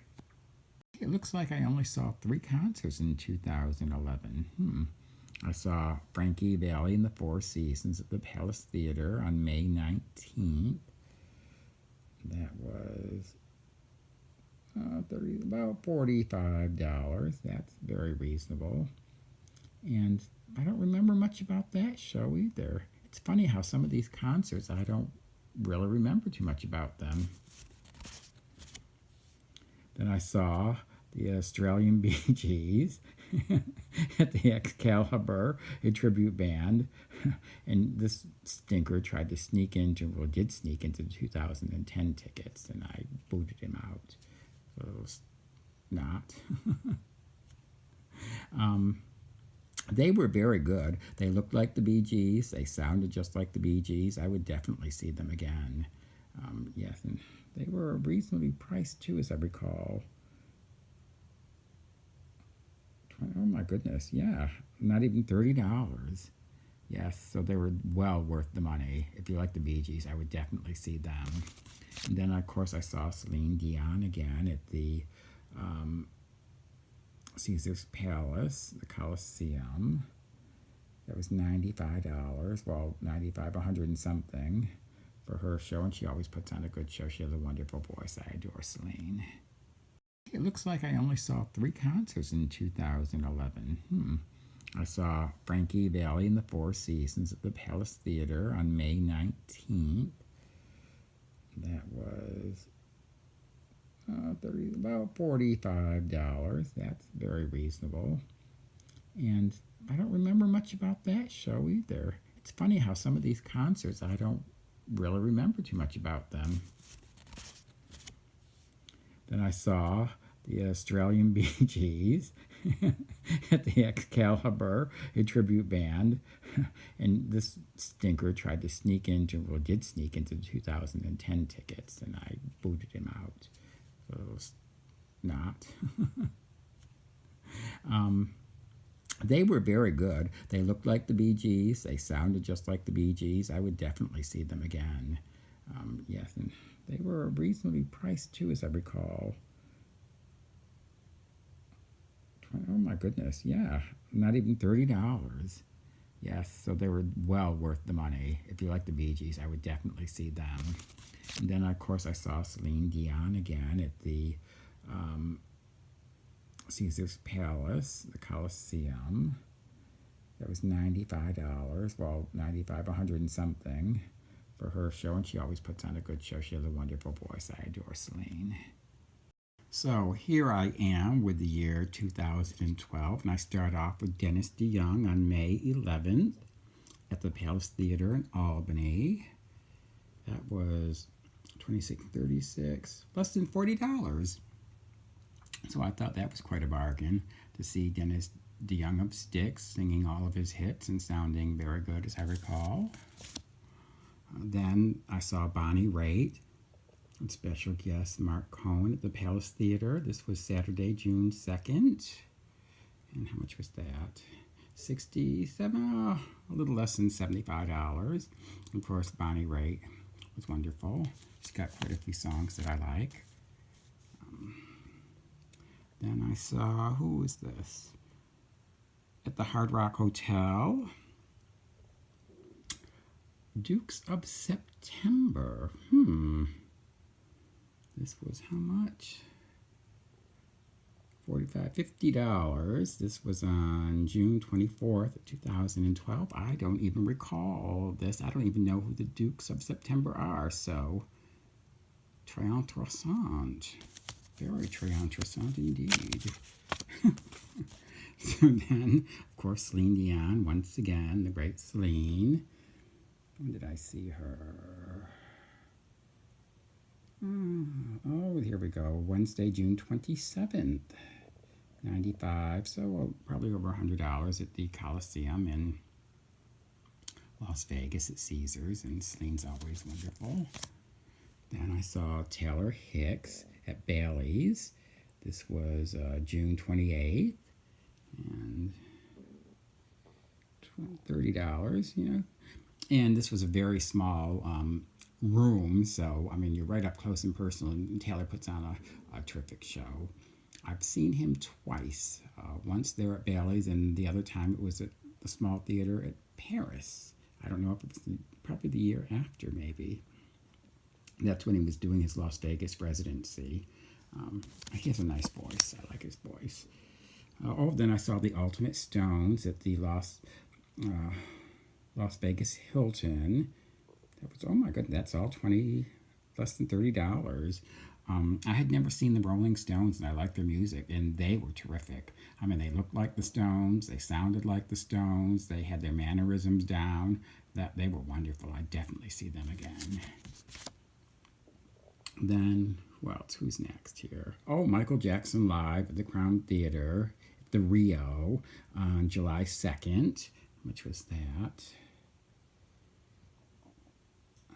A: It looks like I only saw 3 concerts in 2011. I saw Frankie Valli and the Four Seasons at the Palace Theater on May 19th. That was about $45. That's very reasonable. And I don't remember much about that show either. It's funny how some of these concerts, I don't really remember too much about them. Then I saw the Australian Bee Gees at the Excalibur, a tribute band. And this stinker tried to sneak into, well, did sneak into the 2010 tickets, and I booted him out. So it was not. They were very good. They looked like the Bee Gees. They sounded just like the Bee Gees. I would definitely see them again. Yes, and they were reasonably priced too, as I recall. Oh my goodness, yeah, not even $30. Yes, so they were well worth the money. If you like the Bee Gees, I would definitely see them. And then, of course, I saw Celine Dion again at the Caesar's Palace, the Coliseum. That was $95. Well, 95, 100 and something for her show, and she always puts on a good show. She has a wonderful voice. I adore Celine. It looks like I only saw 3 concerts in 2011. I saw Frankie Valli and the Four Seasons at the Palace Theater on May 19th. That was about $45. That's very reasonable. And I don't remember much about that show either. It's funny how some of these concerts, I don't really remember too much about them. Then I saw the Australian Bee Gees at the Excalibur, a tribute band. And this stinker tried to sneak into, well, did sneak into the 2010 tickets, and I booted him out. So it was not. They were very good. They looked like the Bee Gees. They sounded just like the Bee Gees. I would definitely see them again. Yes, and they were reasonably priced too, as I recall. Oh my goodness, yeah, not even $30. Yes, so they were well worth the money. If you like the Bee Gees, I would definitely see them. And then, of course, I saw Celine Dion again at the Caesar's Palace, the Coliseum. That was $95. Well, 95, 100 and something for her show, and she always puts on a good show. She has a wonderful voice. I adore Celine. So here I am with the year 2012, and I start off with Dennis DeYoung on May 11th at the Palace Theater in Albany. That was $26.36, less than $40. So I thought that was quite a bargain to see Dennis DeYoung of Styx singing all of his hits and sounding very good, as I recall. Then I saw Bonnie Raitt and special guest Mark Cohen at the Palace Theater. This was Saturday, June 2nd. And how much was that? $67, a little less than $75. Of course, Bonnie Raitt was wonderful. She's got quite a few songs that I like. Then I saw, who was this? At the Hard Rock Hotel, Dukes of September. This was how much? $50. This was on June 24th, 2012. I don't even recall this. I don't even know who the Dukes of September are, so très interessant. Very très interessant indeed. So then, of course, Celine Dion, once again, the great Celine. When did I see her? Oh, here we go. Wednesday, June 27th. $95, so probably over $100 at the Coliseum in Las Vegas at Caesars, and Celine's always wonderful. Then I saw Taylor Hicks at Bally's. This was June 28th, and $30, you know. And this was a very small room, so, I mean, you're right up close and personal, and Taylor puts on a terrific show. I've seen him twice. Once there at Bally's, and the other time it was at the small theater at Paris. I don't know if it was probably the year after, maybe. That's when he was doing his Las Vegas residency. He has a nice voice. I like his voice. Then I saw the Ultimate Stones at the Las Vegas Hilton. That was, oh my goodness, that's all less than $30. I had never seen the Rolling Stones, and I liked their music, and they were terrific. I mean, they looked like the Stones, they sounded like the Stones, they had their mannerisms down. They were wonderful. I'd definitely see them again. Then, who else? Who's next here? Oh, Michael Jackson live at the Crown Theater the Rio on July 2nd. How much was that?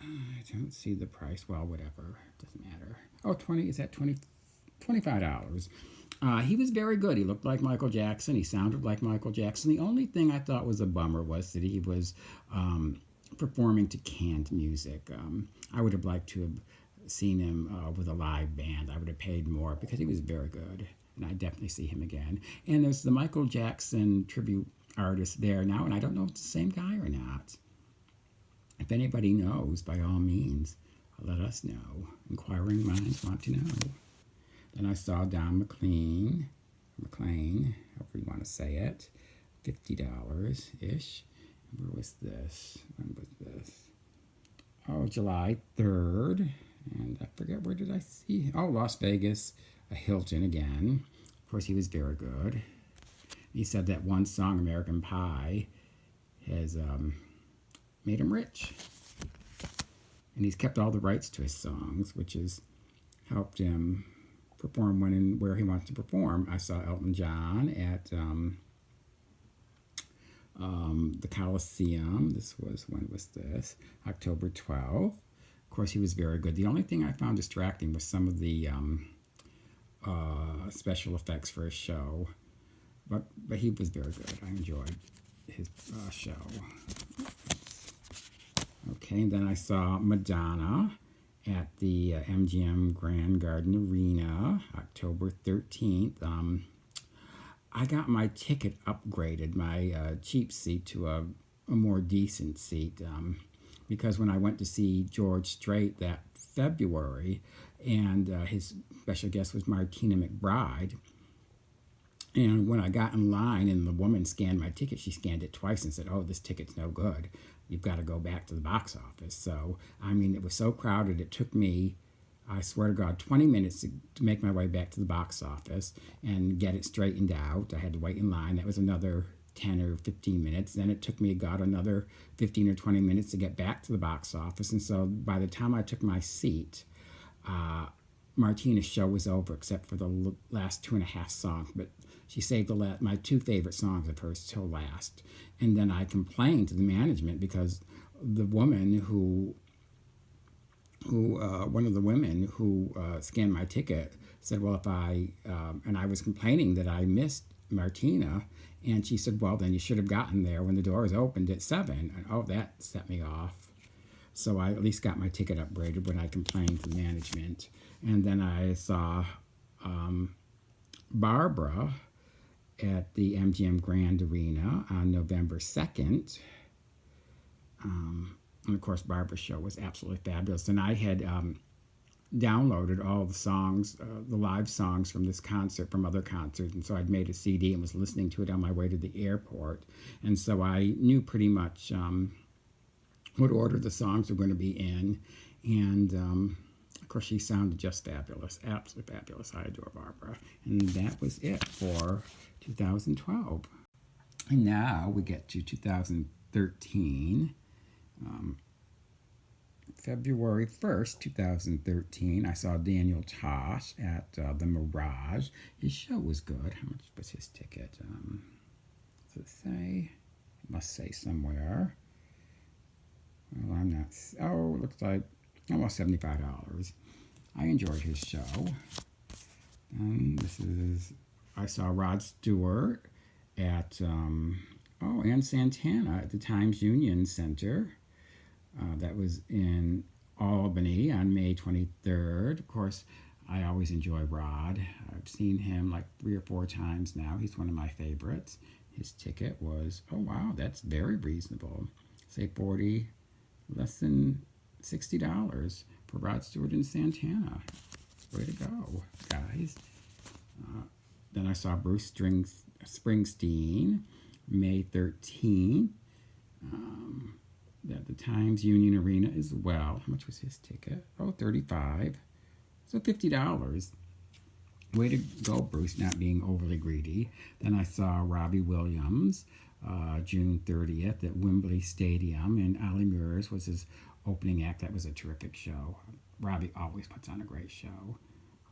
A: I don't see the price. Well, whatever. Doesn't matter. Oh, 20. Is that 20? $25. He was very good. He looked like Michael Jackson. He sounded like Michael Jackson. The only thing I thought was a bummer was that he was performing to canned music. I would have liked to have seen him with a live band. I would have paid more because he was very good. And I definitely see him again. And there's the Michael Jackson tribute artist there now, and I don't know if it's the same guy or not. If anybody knows, by all means, let us know. Inquiring minds want to know. Then I saw Don McLean, however you want to say it, $50-ish. Where was this? When was this? Oh, July 3rd. And I forget, where did I see? Oh, Las Vegas, a Hilton again. Of course, he was very good. He said that one song, American Pie, has made him rich. And he's kept all the rights to his songs, which has helped him perform when and where he wants to perform. I saw Elton John at the Coliseum. When was this? October 12th. Of course, he was very good. The only thing I found distracting was some of the special effects for his show. But he was very good. I enjoyed his show. Okay, and then I saw Madonna at the MGM Grand Garden Arena, October 13th. I got my ticket upgraded, my cheap seat, to a more decent seat, because when I went to see George Strait that February, and his special guest was Martina McBride, and when I got in line and the woman scanned my ticket, she scanned it twice and said, "Oh, this ticket's no good. You've got to go back to the box office." So, I mean, it was so crowded, it took me, I swear to God, 20 minutes to make my way back to the box office and get it straightened out. I had to wait in line. That was another 10 or 15 minutes. Then it took me, God, another 15 or 20 minutes to get back to the box office. And so by the time I took my seat, Martina's show was over except for the last 2.5 songs. But she saved my 2 favorite songs of hers till last. And then I complained to the management because the woman one of the women who scanned my ticket said, well, and I was complaining that I missed Martina, and she said, well, then you should have gotten there when the doors opened at 7. And oh, that set me off. So I at least got my ticket upgraded when I complained to the management. And then I saw Barbara at the MGM Grand Arena on November 2nd. And of course, Barbara's show was absolutely fabulous. And I had downloaded all the songs, the live songs from this concert, from other concerts. And so I'd made a CD and was listening to it on my way to the airport. And so I knew pretty much what order the songs were going to be in. And of course, she sounded just fabulous, absolutely fabulous. I adore Barbara. And that was it for 2012. And now we get to 2013. February 1st, 2013, I saw Daniel Tosh at the Mirage. His show was good. How much was his ticket? Does it say? It must say somewhere. Well, I'm not... Oh, it looks like almost $75. I enjoyed his show. I saw Rod Stewart at... and Santana at the Times Union Center. That was in Albany on May 23rd. Of course, I always enjoy Rod. I've seen him like 3 or 4 times now. He's one of my favorites. His ticket was, oh wow, that's very reasonable. Say less than $60 for Rod Stewart and Santana. Way to go, guys. Then I saw Bruce Springsteen, May 13th. At the Times Union Arena as well. How much was his ticket? Oh, $35. So $50. Way to go, Bruce, not being overly greedy. Then I saw Robbie Williams, June 30th at Wembley Stadium, and Ali Murs was his opening act. That was a terrific show. Robbie always puts on a great show.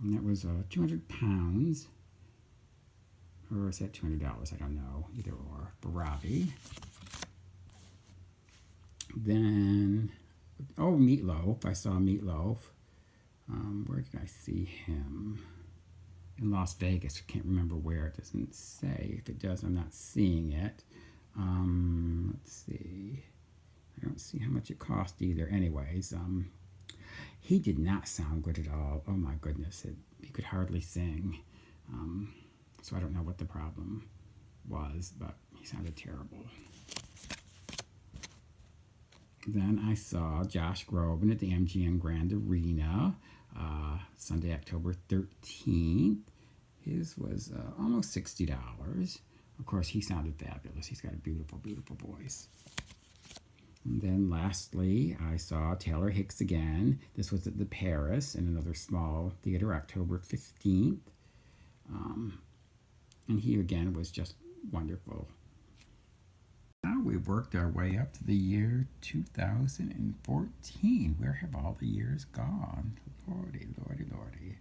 A: And that was 200 pounds. Or is that $200? I don't know. Either or. For Robbie. Then, oh, Meatloaf. I saw Meatloaf. Where did I see him? In Las Vegas. I can't remember where. It doesn't say. If it does, I'm not seeing it. Let's see. I don't see how much it cost either. Anyways, he did not sound good at all. Oh my goodness, he could hardly sing. So I don't know what the problem was, but he sounded terrible. Then I saw Josh Groban at the MGM Grand Arena, Sunday, October 13th. His was almost $60. Of course, he sounded fabulous. He's got a beautiful, beautiful voice. And then lastly, I saw Taylor Hicks again. This was at the Paris in another small theater, October 15th. And he again was just wonderful. Now we've worked our way up to the year 2014. Where have all the years gone? Lordy, lordy, lordy.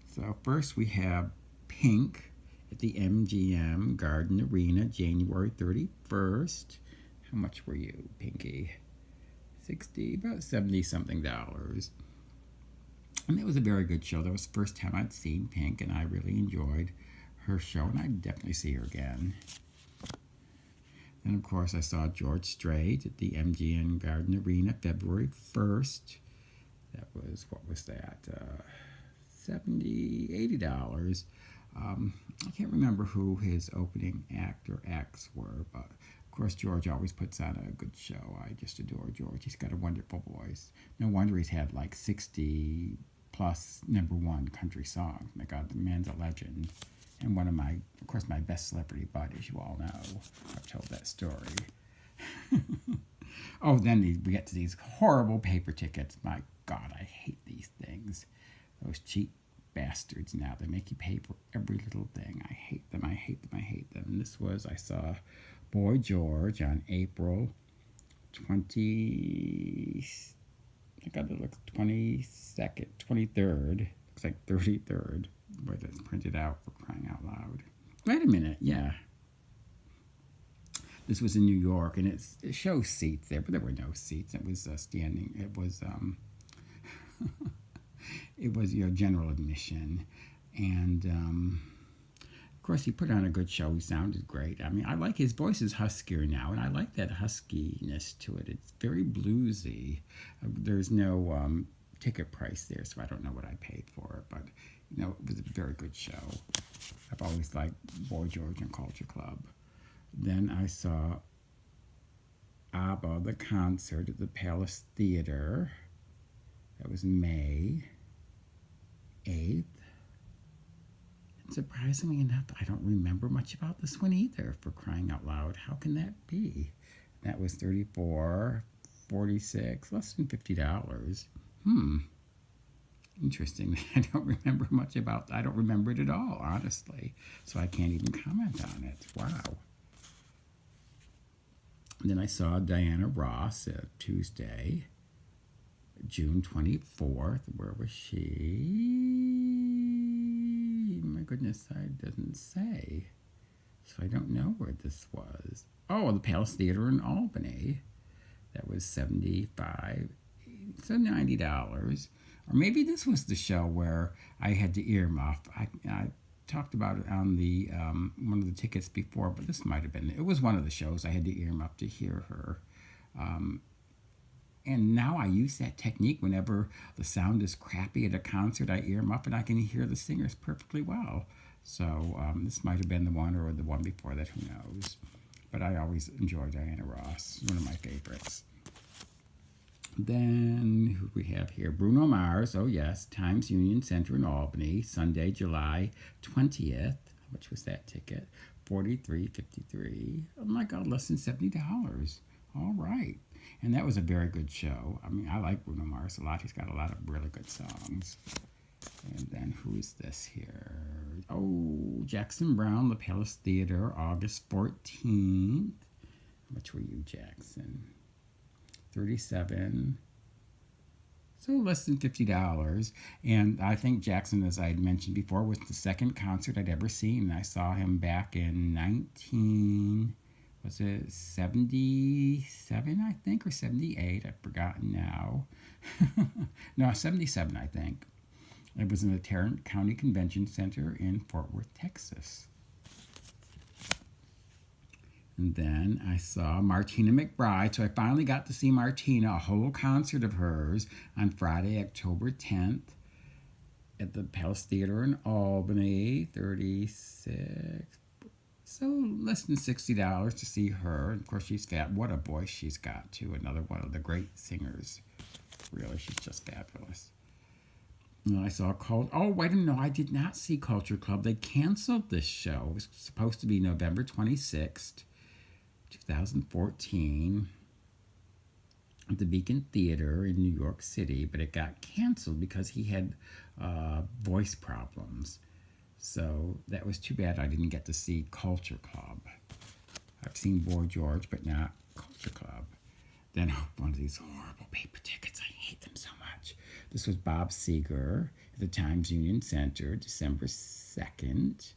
A: So first we have Pink at the MGM Garden Arena, January 31st. How much were you, Pinky? About $70-something. And it was a very good show. That was the first time I'd seen Pink, and I really enjoyed her show, and I'd definitely see her again. Then, of course, I saw George Strait at the MGM Garden Arena, February 1st. That was, what was that? $80. I can't remember who his opening act or acts were, but of course George always puts on a good show. I just adore George. He's got a wonderful voice. No wonder he's had like 60 plus #1 country songs. My God, the man's a legend. And one of my, of course, my best celebrity buddies, you all know. I've told that story. Oh, then we get to these horrible paper tickets. My God, I hate these things. Those cheap bastards now. They make you pay for every little thing. I hate them. I hate them. I hate them. And this was, I saw Boy George on April 20, I got to look, 22nd, 23rd. Looks like 33rd. But it's printed out, for crying out loud. Wait a minute, yeah. This was in New York, and it shows seats there, but there were no seats. It was standing. It was it was general admission, and of course he put on a good show. He sounded great. I mean, I like his voice is huskier now, and I like that huskiness to it. It's very bluesy. There's no ticket price there, so I don't know what I paid for it, but it was a very good show. I've always liked Boy George and Culture Club. Then I saw ABBA, the concert at the Palace Theater. That was May 8th. And surprisingly enough, I don't remember much about this one either, for crying out loud. How can that be? That was $34.46, less than $50. Interesting. I don't remember much about. I don't remember it at all, honestly. So I can't even comment on it. Wow. And then I saw Diana Ross Tuesday, June 24th. Where was she? My goodness, it doesn't say. So I don't know where this was. Oh, the Palace Theater in Albany. That was $75, so $90. Or maybe this was the show where I had to earmuff. I talked about it on the one of the tickets before, but this might have been. It was one of the shows I had to earmuff to hear her. And now I use that technique whenever the sound is crappy at a concert. I earmuff and I can hear the singers perfectly well. So this might have been the one or the one before that. Who knows? But I always enjoy Diana Ross. One of my favorites. Then, who do we have here? Bruno Mars, oh yes, Times Union Center in Albany, Sunday, July 20th. How much was that ticket? $43.53. Oh my God, less than $70. All right. And that was a very good show. I mean, I like Bruno Mars a lot. He's got a lot of really good songs. And then who is this here? Oh, Jackson Browne, the Palace Theater, August 14th. How much were you, Jackson? 37. So less than $50. And I think Jackson, as I had mentioned before, was the second concert I'd ever seen. I saw him back in 77, I think, or 78? I've forgotten now. No, 77, I think. It was in the Tarrant County Convention Center in Fort Worth, Texas. And then I saw Martina McBride. So I finally got to see Martina, a whole concert of hers, on Friday, October 10th at the Palace Theater in Albany, 36. So less than $60 to see her. And of course, she's fat. What a voice she's got, too. Another one of the great singers. Really, she's just fabulous. And I saw oh, wait a minute, no, I did not see Culture Club. They canceled this show. It was supposed to be November 26th, 2014, at the Beacon Theater in New York City, but it got canceled because he had voice problems. So that was too bad I didn't get to see Culture Club. I've seen Boy George, but not Culture Club. Then one of these horrible paper tickets. I hate them so much. This was Bob Seger at the Times Union Center, December 2nd.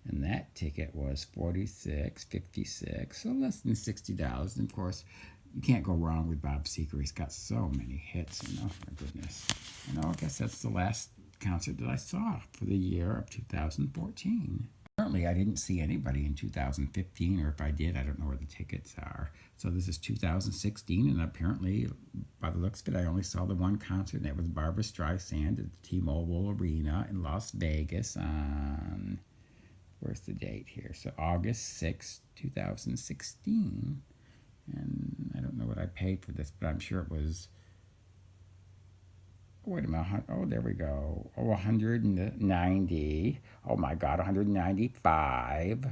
A: And that ticket was $46.56, so less than $60. And of course, you can't go wrong with Bob Seger. He's got so many hits, my goodness. I guess that's the last concert that I saw for the year of 2014. Apparently, I didn't see anybody in 2015, or if I did, I don't know where the tickets are. So this is 2016, and apparently, by the looks of it, I only saw the one concert, and that was Barbra Streisand at the T-Mobile Arena in Las Vegas on, where's the date here? So August 6th, 2016. And I don't know what I paid for this, but I'm sure it was, wait a minute, oh, there we go. Oh, 190. Oh my God, 195.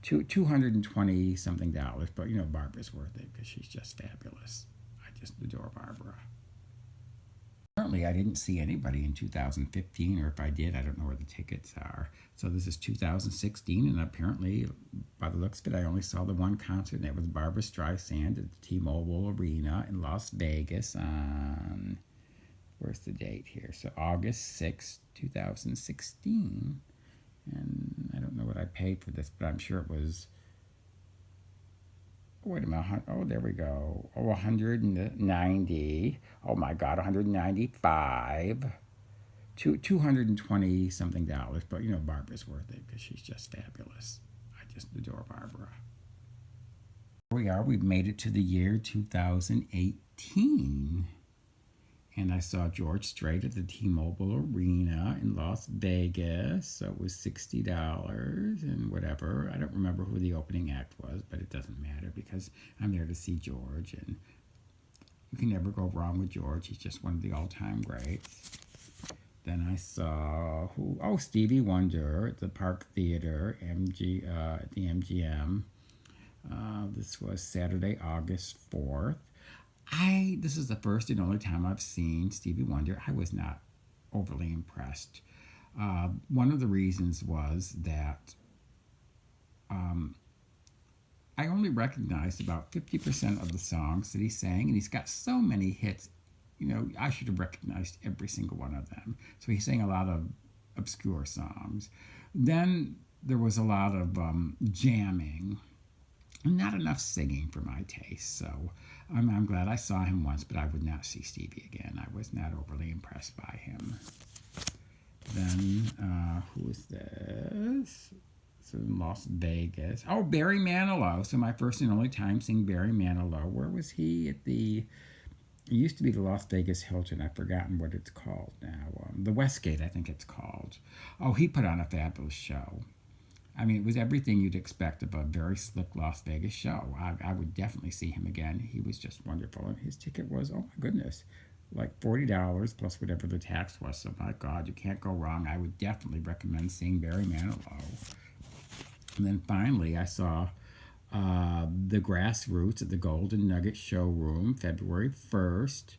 A: 220 something dollars. But Barbara's worth it because she's just fabulous. I just adore Barbara. Apparently, I didn't see anybody in 2015, or if I did, I don't know where the tickets are. So this is 2016, and apparently, by the looks of it, I only saw the one concert, and that was Barbra Streisand at the T-Mobile Arena in Las Vegas on, where's the date here? So August 6th, 2016. And I don't know what I paid for this, but I'm sure it was, wait a minute, oh, there we go. Oh, 190. Oh my God, 195. 220 something dollars. But Barbara's worth it because she's just fabulous. I just adore Barbara. Here we are. We've made it to the year 2018. And I saw George Strait at the T-Mobile Arena in Las Vegas. So it was $60 and whatever. I don't remember who the opening act was, but it doesn't matter because I'm there to see George. And you can never go wrong with George. He's just one of the all-time greats. Then I saw Stevie Wonder at the Park Theater, at the MGM. This was Saturday, August 4th. This is the first and only time I've seen Stevie Wonder. I was not overly impressed. One of the reasons was that I only recognized about 50% of the songs that he sang, and he's got so many hits. I should have recognized every single one of them. So he sang a lot of obscure songs. Then there was a lot of jamming. Not enough singing for my taste, so I'm glad I saw him once, but I would not see Stevie again. I was not overly impressed by him. Then, who is this? So in Las Vegas. Oh, Barry Manilow. So my first and only time seeing Barry Manilow. Where was he? It used to be the Las Vegas Hilton. I've forgotten what it's called now. The Westgate, I think it's called. Oh, he put on a fabulous show. I mean, it was everything you'd expect of a very slick Las Vegas show. I would definitely see him again. He was just wonderful. And his ticket was, oh my goodness, like $40 plus whatever the tax was. So my God, you can't go wrong. I would definitely recommend seeing Barry Manilow. And then finally, I saw the Grassroots at the Golden Nugget Showroom, February 1st,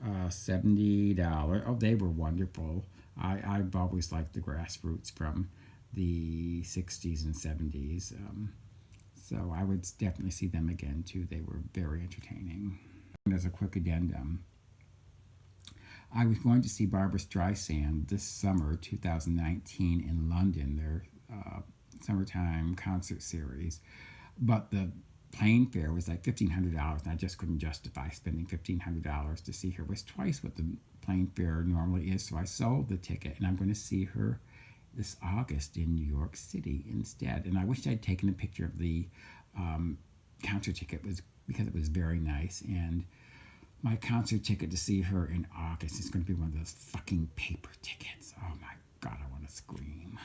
A: $70. Oh, they were wonderful. I've always liked the Grassroots from the 60s and 70s. So I would definitely see them again, too. They were very entertaining. And as a quick addendum, I was going to see Barbra Streisand this summer, 2019, in London, their summertime concert series. But the plane fare was like $1,500, and I just couldn't justify spending $1,500 to see her. It was twice what the plane fare normally is, so I sold the ticket, and I'm going to see her this August in New York City instead. And I wish I'd taken a picture of the concert ticket because it was very nice. And my concert ticket to see her in August is going to be one of those fucking paper tickets. Oh my God, I want to scream.